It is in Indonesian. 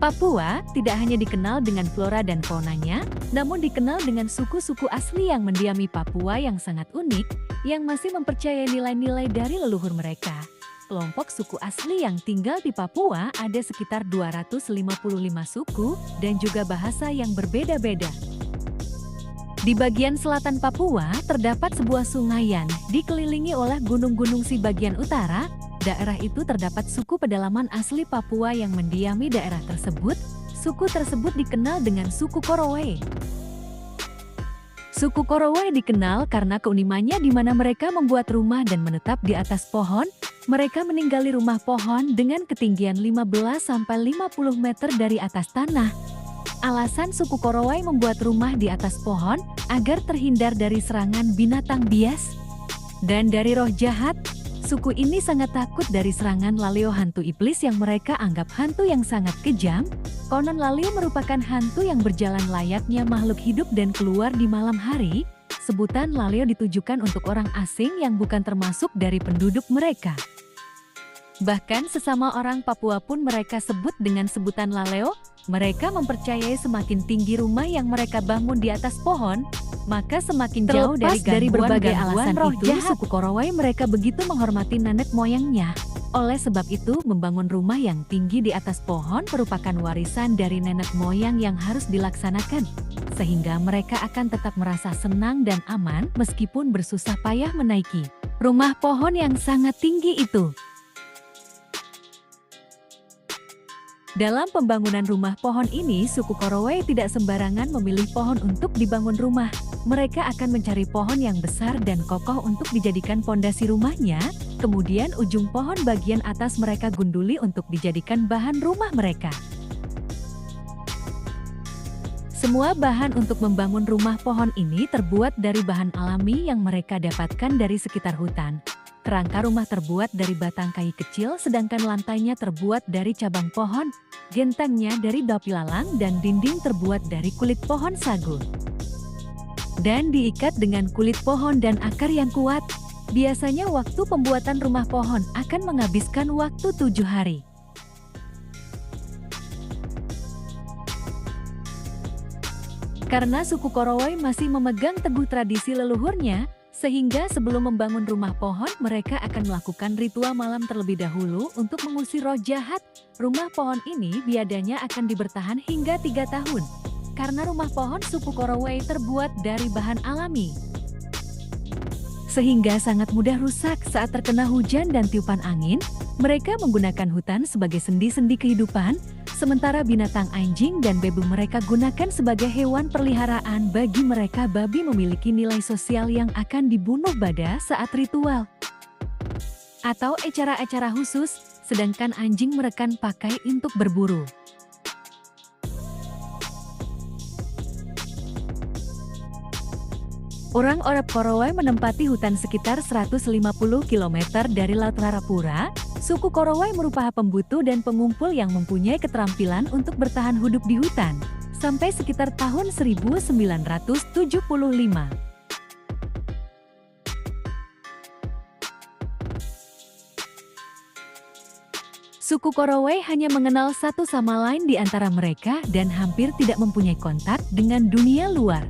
Papua tidak hanya dikenal dengan flora dan faunanya, namun dikenal dengan suku-suku asli yang mendiami Papua yang sangat unik, yang masih mempercayai nilai-nilai dari leluhur mereka. Kelompok suku asli yang tinggal di Papua ada sekitar 255 suku dan juga bahasa yang berbeda-beda. Di bagian selatan Papua terdapat sebuah sungayan dikelilingi oleh gunung-gunung di bagian utara. Daerah itu terdapat suku pedalaman asli Papua yang mendiami daerah tersebut. Suku tersebut dikenal dengan suku Korowe. Suku Korowe dikenal karena keunikannya di mana mereka membuat rumah dan menetap di atas pohon. Mereka meninggali rumah pohon dengan ketinggian 15-50 meter dari atas tanah. Alasan suku Korowe membuat rumah di atas pohon agar terhindar dari serangan binatang bias dan dari roh jahat. Suku ini sangat takut dari serangan laleo hantu iblis yang mereka anggap hantu yang sangat kejam. Konon laleo merupakan hantu yang berjalan layaknya makhluk hidup dan keluar di malam hari. Sebutan laleo ditujukan untuk orang asing yang bukan termasuk dari penduduk mereka. Bahkan sesama orang Papua pun mereka sebut dengan sebutan laleo. Mereka mempercayai semakin tinggi rumah yang mereka bangun di atas pohon, maka semakin jauh dari berbagai alasan roh jahat. Suku Korowe mereka begitu menghormati nenek moyangnya. Oleh sebab itu, membangun rumah yang tinggi di atas pohon merupakan warisan dari nenek moyang yang harus dilaksanakan. Sehingga mereka akan tetap merasa senang dan aman meskipun bersusah payah menaiki rumah pohon yang sangat tinggi itu. Dalam pembangunan rumah pohon ini, suku Korowe tidak sembarangan memilih pohon untuk dibangun rumah. Mereka akan mencari pohon yang besar dan kokoh untuk dijadikan pondasi rumahnya. Kemudian ujung pohon bagian atas mereka gunduli untuk dijadikan bahan rumah mereka. Semua bahan untuk membangun rumah pohon ini terbuat dari bahan alami yang mereka dapatkan dari sekitar hutan. Kerangka rumah terbuat dari batang kayu kecil, sedangkan lantainya terbuat dari cabang pohon, gentengnya dari daun ilalang, dan dinding terbuat dari kulit pohon sagu. Dan diikat dengan kulit pohon dan akar yang kuat. Biasanya waktu pembuatan rumah pohon akan menghabiskan waktu 7 hari. Karena suku Korowe masih memegang teguh tradisi leluhurnya, sehingga sebelum membangun rumah pohon, mereka akan melakukan ritual malam terlebih dahulu untuk mengusir roh jahat. Rumah pohon ini biadanya akan dibertahan hingga 3 tahun. Karena rumah pohon suku Korowe terbuat dari bahan alami, sehingga sangat mudah rusak saat terkena hujan dan tiupan angin. Mereka menggunakan hutan sebagai sendi-sendi kehidupan, sementara binatang anjing dan bebu mereka gunakan sebagai hewan peliharaan. Bagi mereka, babi memiliki nilai sosial yang akan dibunuh pada saat ritual atau acara-acara khusus, sedangkan anjing mereka pakai untuk berburu. Orang Orab Korowe menempati hutan sekitar 150 km dari Laut Larapura. Suku Korowe merupakan pembutu dan pengumpul yang mempunyai keterampilan untuk bertahan hidup di hutan, sampai sekitar tahun 1975. Suku Korowe hanya mengenal satu sama lain di antara mereka dan hampir tidak mempunyai kontak dengan dunia luar.